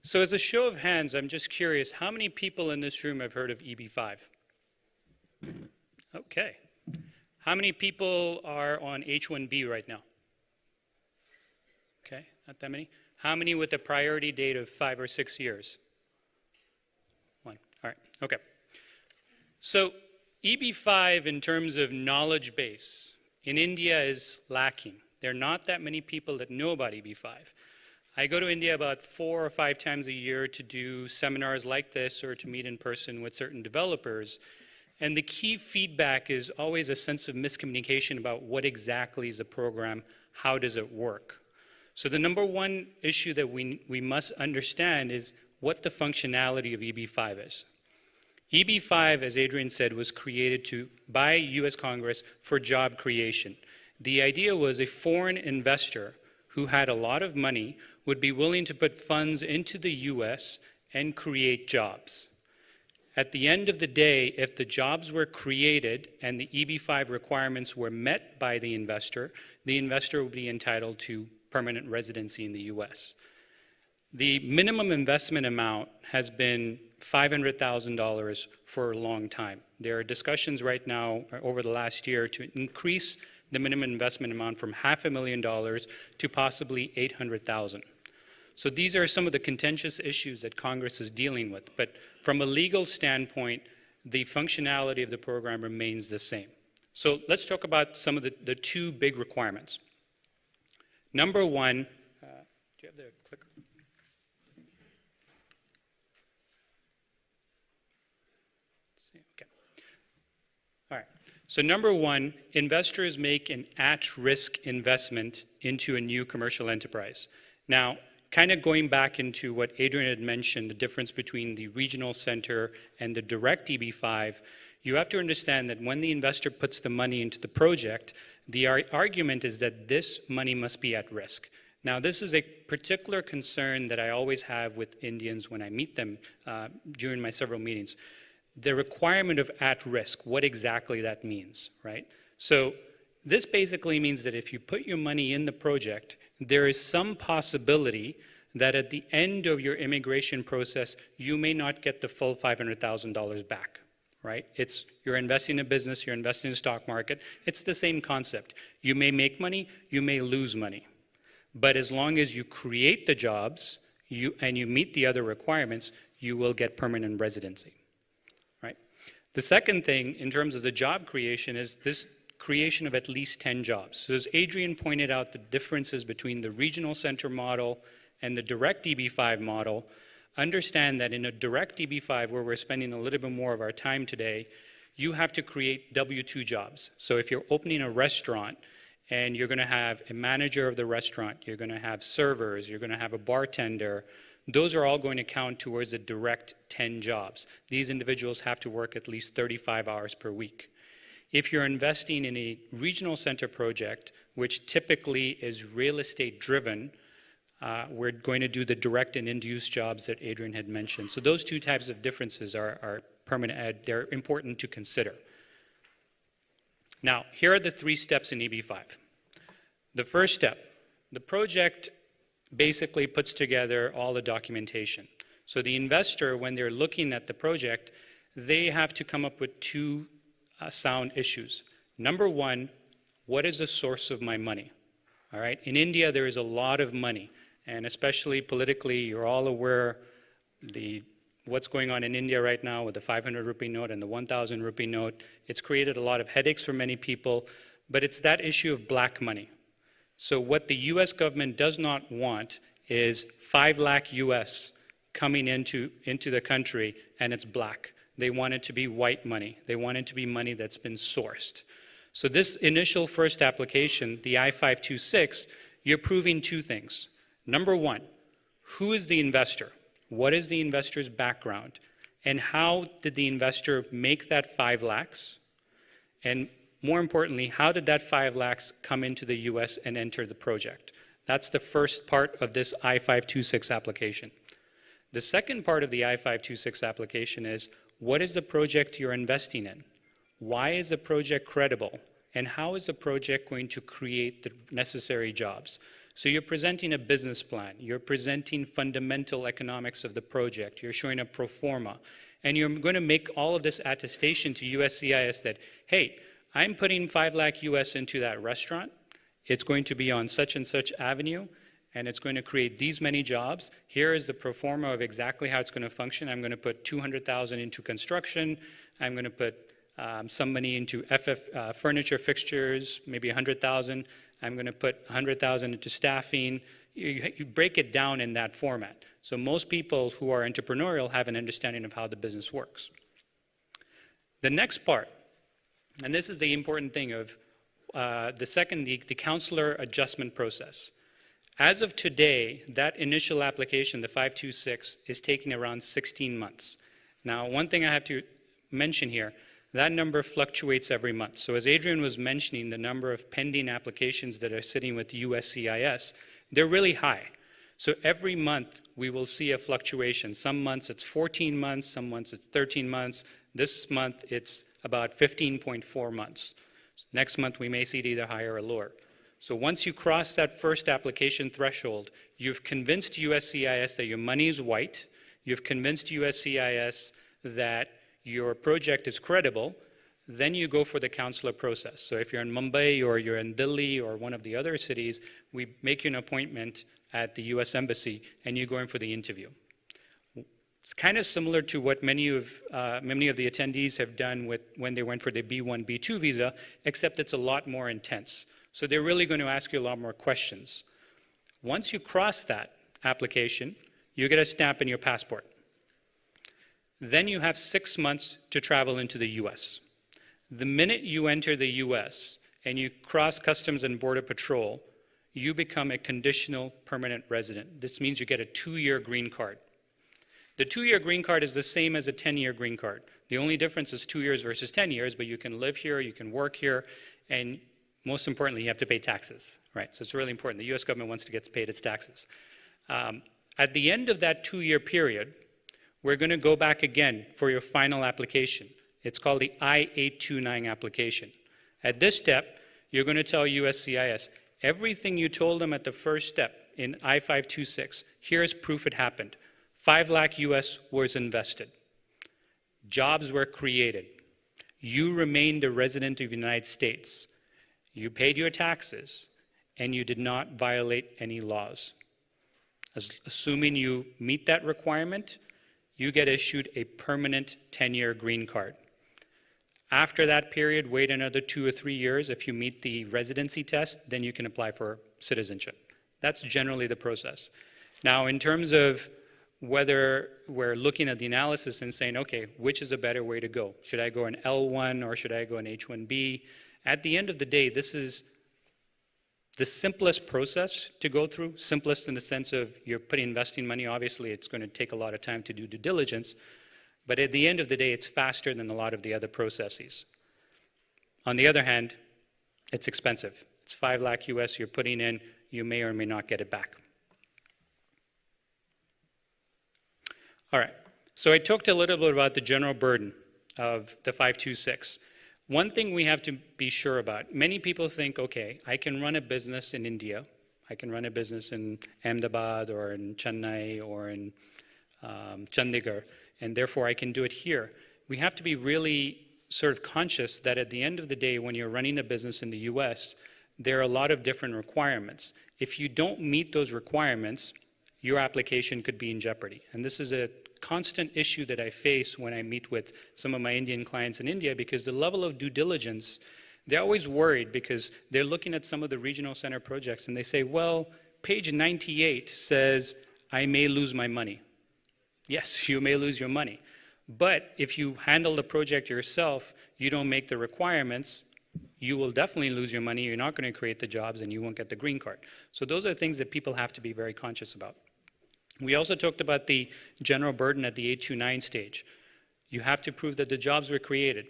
So as a show of hands, I'm just curious, how many people in this room have heard of EB5? Okay. How many people are on H-1B right now? Okay, not that many. How many with a priority date of 5 or 6 years? One. All right, okay. So EB5 in terms of knowledge base in India is lacking. There are not that many people that know about EB5. I go to India about 4 or 5 times a year to do seminars like this or to meet in person with certain developers. And the key feedback is always a sense of miscommunication about what exactly is the program, how does it work. So the number one issue that we must understand is what the functionality of EB5 is. EB5, as Adrian said, was created by US Congress for job creation. The idea was a foreign investor who had a lot of money would be willing to put funds into the US and create jobs. At the end of the day, if the jobs were created and the EB5 requirements were met by the investor would be entitled to permanent residency in the US. The minimum investment amount has been $500,000 for a long time. There are discussions right now over the last year to increase the minimum investment amount from $500,000 to possibly $800,000. So these are some of the contentious issues that Congress is dealing with. But from a legal standpoint, the functionality of the program remains the same. So let's talk about some of the two big requirements. Number one, do you have the clicker? Okay. All right. So number one, investors make an at-risk investment into a new commercial enterprise. Now, kind of going back into what Adrian had mentioned, the difference between the regional center and the direct EB5, you have to understand that when the investor puts the money into the project, the argument is that this money must be at risk. Now, this is a particular concern that I always have with Indians when I meet them during my several meetings. The requirement of at risk, what exactly that means, right? So this basically means that if you put your money in the project, there is some possibility that at the end of your immigration process, you may not get the full $500,000 back, right? You're investing in a business, you're investing in the stock market. It's the same concept. You may make money, you may lose money. But as long as you create the jobs and you meet the other requirements, you will get permanent residency, right? The second thing in terms of the job creation is this creation of at least 10 jobs. So as Adrian pointed out, the differences between the regional center model and the direct EB5 model, understand that in a direct EB5, where we're spending a little bit more of our time today, you have to create W-2 jobs. So if you're opening a restaurant and you're going to have a manager of the restaurant, you're going to have servers, you're going to have a bartender, those are all going to count towards the direct 10 jobs. These individuals have to work at least 35 hours per week. If you're investing in a regional center project, which typically is real estate driven, we're going to do the direct and induced jobs that Adrian had mentioned. So those two types of differences are permanent, they're important to consider. Now, here are the 3 steps in EB5. The first step, the project basically puts together all the documentation. So the investor, when they're looking at the project, they have to come up with 2 sound issues. Number one, what is the source of my money? All right, in India, there is a lot of money, and especially politically, you're all aware what's going on in India right now with the 500 rupee note and the 1,000 rupee note. It's created a lot of headaches for many people, but it's that issue of black money. So what the US government does not want is 5 lakh US coming into the country and it's black. They want it to be white money. They want it to be money that's been sourced. So this initial first application, the I-526, you're proving 2 things. Number one, who is the investor? What is the investor's background? And how did the investor make that 5 lakhs? And more importantly, how did that 5 lakhs come into the US and enter the project? That's the first part of this I-526 application. The second part of the I-526 application is, what is the project you're investing in? Why is the project credible? And how is the project going to create the necessary jobs? So you're presenting a business plan, you're presenting fundamental economics of the project, you're showing a pro forma, and you're going to make all of this attestation to USCIS that, hey, I'm putting 5 lakh US into that restaurant, it's going to be on such and such avenue, and it's going to create these many jobs. Here is the pro forma of exactly how it's going to function. I'm going to put 200,000 into construction, I'm going to put some money into furniture fixtures, maybe 100,000. I'm going to put 100,000 into staffing. You break it down in that format. So most people who are entrepreneurial have an understanding of how the business works. The next part, and this is the important thing of the counselor adjustment process. As of today, that initial application, the 526, is taking around 16 months. Now, one thing I have to mention here, that number fluctuates every month. So as Adrian was mentioning, the number of pending applications that are sitting with USCIS, they're really high. So every month we will see a fluctuation. Some months it's 14 months, some months it's 13 months. This month it's about 15.4 months. Next month we may see it either higher or lower. So once you cross that first application threshold, you've convinced USCIS that your money is white, you've convinced USCIS that your project is credible, then you go for the counselor process. So if you're in Mumbai or you're in Delhi or one of the other cities, we make you an appointment at the US Embassy and you go in for the interview. It's kind of similar to what many of the attendees have done when they went for the B1, B2 visa, except it's a lot more intense. So they're really going to ask you a lot more questions. Once you cross that application, you get a stamp in your passport. Then you have 6 months to travel into the US. The minute you enter the US and you cross Customs and Border Patrol, you become a conditional permanent resident. This means you get a 2-year green card. The 2-year green card is the same as a 10-year green card. The only difference is 2 years versus 10 years, but you can live here, you can work here, and most importantly, you have to pay taxes, right? So it's really important. The US government wants to get paid its taxes. At the end of that 2-year period, we're going to go back again for your final application. It's called the I-829 application. At this step, you're going to tell USCIS everything you told them at the first step in I-526. Here's proof it happened. 5 lakh US was invested. Jobs were created. You remained a resident of the United States. You paid your taxes, and you did not violate any laws. Assuming you meet that requirement, you get issued a permanent 10-year green card. After that period, wait another 2 or 3 years. If you meet the residency test, then you can apply for citizenship. That's generally the process. Now, in terms of whether we're looking at the analysis and saying, okay, which is a better way to go? Should I go an L1 or should I go an H1B? At the end of the day, this is the simplest process to go through, simplest in the sense of you're investing money. Obviously, it's going to take a lot of time to do due diligence, but at the end of the day, it's faster than a lot of the other processes. On the other hand, it's expensive. It's 5 lakh US you're putting in, you may or may not get it back. All right, so I talked a little bit about the general burden of the 526. One thing we have to be sure about, many people think, okay, I can run a business in India, I can run a business in Ahmedabad or in Chennai or in Chandigarh, and therefore I can do it here. We have to be really sort of conscious that at the end of the day, when you're running a business in the US, there are a lot of different requirements. If you don't meet those requirements, your application could be in jeopardy. And this is a constant issue that I face when I meet with some of my Indian clients in India, because the level of due diligence, they're always worried because they're looking at some of the regional center projects and they say, well, page 98 says, I may lose my money. Yes, you may lose your money. But if you handle the project yourself, you don't make the requirements, you will definitely lose your money, you're not going to create the jobs, and you won't get the green card. So those are things that people have to be very conscious about. We also talked about the general burden at the 829 stage. You have to prove that the jobs were created.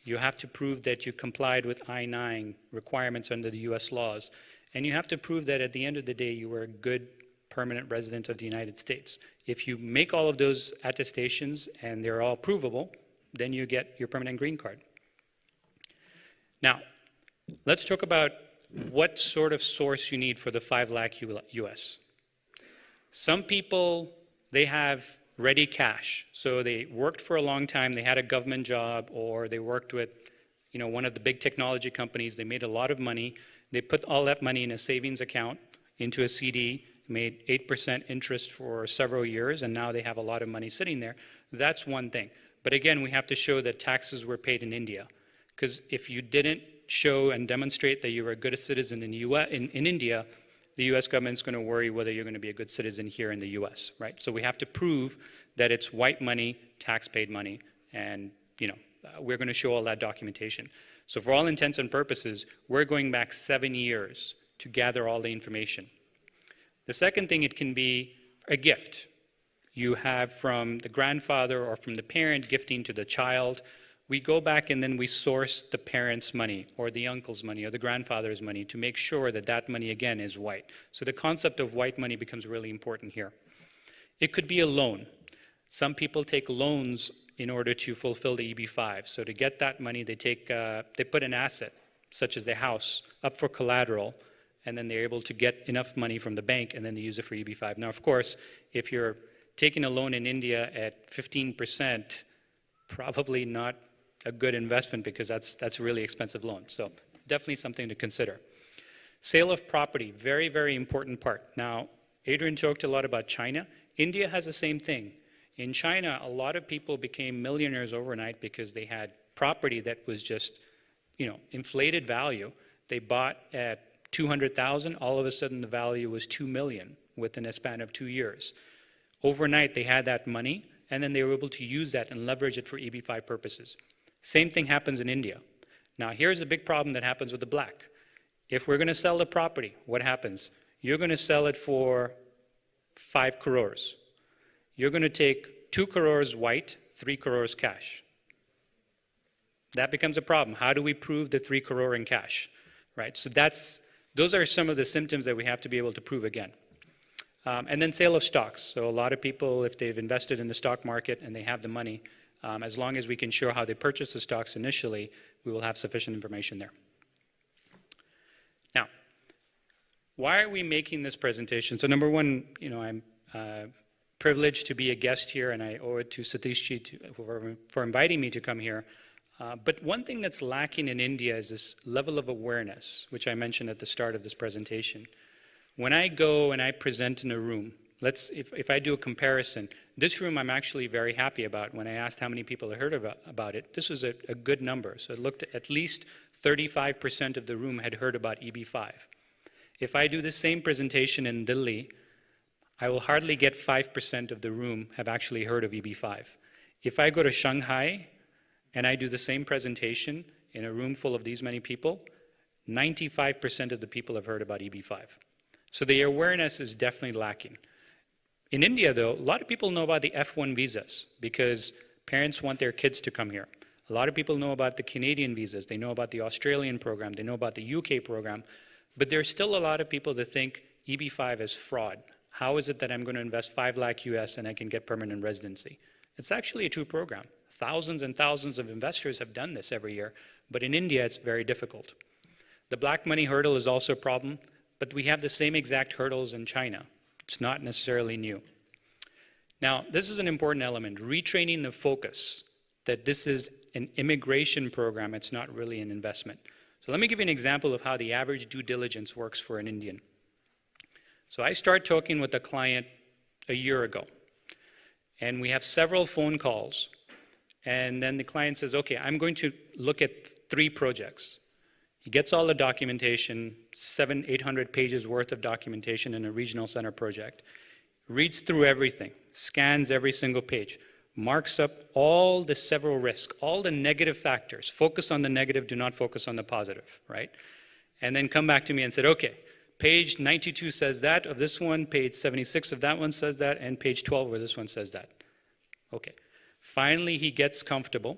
You have to prove that you complied with I-9 requirements under the US laws. And you have to prove that at the end of the day, you were a good permanent resident of the United States. If you make all of those attestations and they're all provable, then you get your permanent green card. Now, let's talk about what sort of source you need for the 5 lakh US. Some people, they have ready cash. So they worked for a long time, they had a government job, or they worked with one of the big technology companies, they made a lot of money, they put all that money in a savings account, into a CD, made 8% interest for several years, and now they have a lot of money sitting there. That's one thing. But again, we have to show that taxes were paid in India. Because if you didn't show and demonstrate that you were a good citizen in India, the US government's going to worry whether you're going to be a good citizen here in the US, right? So we have to prove that it's white money, tax-paid money, and we're going to show all that documentation. So for all intents and purposes, we're going back 7 years to gather all the information. The second thing, it can be a gift. You have from the grandfather or from the parent gifting to the child. We go back and then we source the parent's money or the uncle's money or the grandfather's money to make sure that that money, again, is white. So the concept of white money becomes really important here. It could be a loan. Some people take loans in order to fulfill the EB5. So to get that money, they put an asset, such as their house, up for collateral, and then they're able to get enough money from the bank, and then they use it for EB5. Now, of course, if you're taking a loan in India at 15%, probably not a good investment because that's a really expensive loan. So definitely something to consider. Sale of property, very, very important part. Now, Adrian talked a lot about China. India has the same thing. In China, a lot of people became millionaires overnight because they had property that was just, inflated value. They bought at 200,000, all of a sudden the value was 2 million within a span of 2 years. Overnight, they had that money, and then they were able to use that and leverage it for EB5 purposes. Same thing happens in India. Now, here's a big problem that happens with the black. If we're going to sell the property, what happens? You're going to sell it for 5 crores. You're going to take 2 crores white, 3 crores cash. That becomes a problem. How do we prove the 3 crore in cash? Right? So those are some of the symptoms that we have to be able to prove again. And then sale of stocks. So a lot of people, if they've invested in the stock market and they have the money, as long as we can show how they purchased the stocks initially, we will have sufficient information there. Now, why are we making this presentation? So number one, I'm privileged to be a guest here, and I owe it to Satishji for inviting me to come here. But one thing that's lacking in India is this level of awareness, which I mentioned at the start of this presentation. When I go and I present in a room, if I do a comparison, this room I'm actually very happy about. When I asked how many people had heard about it, this was a good number. So it looked at least 35% of the room had heard about EB5. If I do the same presentation in Delhi, I will hardly get 5% of the room have actually heard of EB5. If I go to Shanghai and I do the same presentation in a room full of these many people, 95% of the people have heard about EB5. So the awareness is definitely lacking. In India, though, a lot of people know about the F1 visas because parents want their kids to come here. A lot of people know about the Canadian visas. They know about the Australian program. They know about the UK program. But there's still a lot of people that think EB5 is fraud. How is it that I'm going to invest 5 lakh US and I can get permanent residency? It's actually a true program. Thousands and thousands of investors have done this every year, but in India it's very difficult. The black money hurdle is also a problem, but we have the same exact hurdles in China. It's not necessarily new. Now, this is an important element, retraining the focus that this is an immigration program, it's not really an investment. So let me give you an example of how the average due diligence works for an Indian. So I start talking with a client a year ago, and we have several phone calls, and then the client says, okay, I'm going to look at 3 projects. He gets all the documentation, 700-800 pages worth of documentation in a regional center project, reads through everything, scans every single page, marks up all the several risks, all the negative factors, focus on the negative, do not focus on the positive, right? And then come back to me and said, okay, page 92 says that of this one, page 76 of that one says that, and page 12 where this one says that. Okay. Finally, he gets comfortable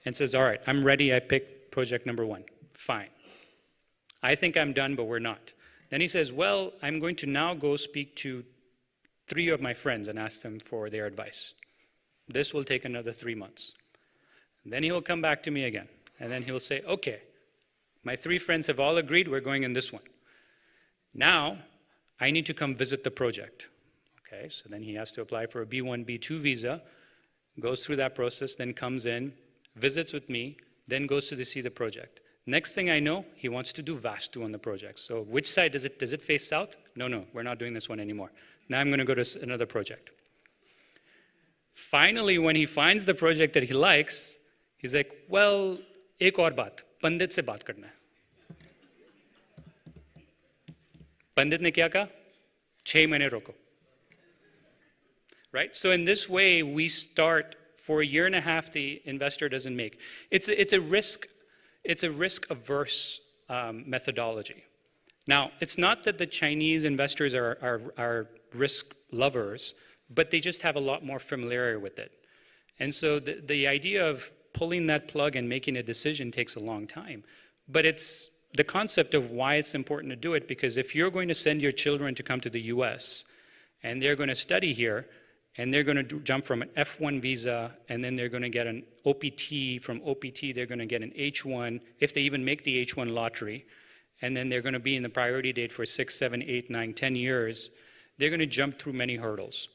and says, all right, I'm ready, I pick project number 1. Fine. I think I'm done, but we're not. Then he says, well, I'm going to now go speak to 3 of my friends and ask them for their advice. This will take another 3 months. And then he will come back to me again, and then he will say, okay, My 3 friends have all agreed we're going in this one. Now, I need to come visit the project. Okay, so then he has to apply for a B1, B2 visa, goes through that process, then comes in, visits with me, then goes to see the project. Next thing I know, he wants to do Vastu on the project. So which side does it face south? No, we're not doing this one anymore. Now I'm going to go to another project. Finally, when he finds the project that he likes, he's like, well, ek aur baat, pandit se baat karna hai. Pandit ne kya kaha? 6 mahine roko. Right? So in this way, we start for a year and a half, the investor doesn't make. It's a risk-averse methodology. Now, it's not that the Chinese investors are risk lovers, but they just have a lot more familiarity with it. And so the idea of pulling that plug and making a decision takes a long time. But it's the concept of why it's important to do it, because if you're going to send your children to come to the US, and they're going to study here, and they're going to jump from an F1 visa, and then they're going to get an OPT. From OPT, they're going to get an H1, if they even make the H1 lottery. And then they're going to be in the priority date for 6, 7, 8, 9, 10 years. They're going to jump through many hurdles.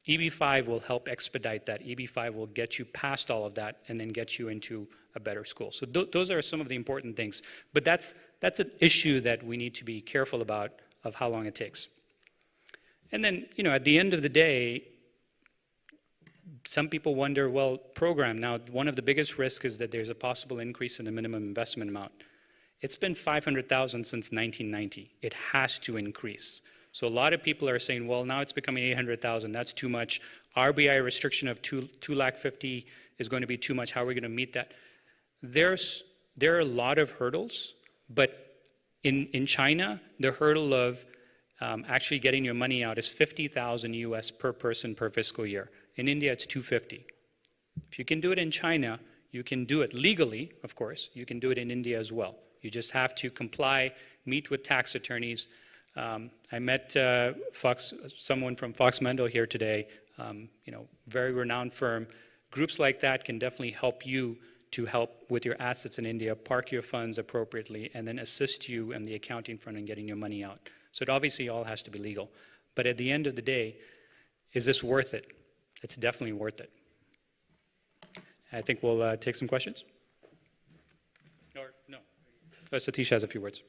EB5 will help expedite that. EB5 will get you past all of that and then get you into a better school. So those are some of the important things. But that's an issue that we need to be careful about, of how long it takes. And then, at the end of the day, some people wonder, well, program. Now, one of the biggest risks is that there's a possible increase in the minimum investment amount. It's been 500,000 since 1990. It has to increase. So a lot of people are saying, well, now it's becoming 800,000. That's too much. RBI restriction of 250,000 is going to be too much. How are we going to meet that? There are a lot of hurdles, but in China, the hurdle of actually getting your money out is 50,000 US per person per fiscal year. In India, it's 250. If you can do it in China, you can do it legally, of course. You can do it in India as well. You just have to comply, meet with tax attorneys. I met someone from Fox Mendel here today, very renowned firm. Groups like that can definitely help you to help with your assets in India, park your funds appropriately, and then assist you in the accounting front and getting your money out. So it obviously all has to be legal. But at the end of the day, is this worth it? It's definitely worth it. I think we'll take some questions. Or no. Satish has a few words.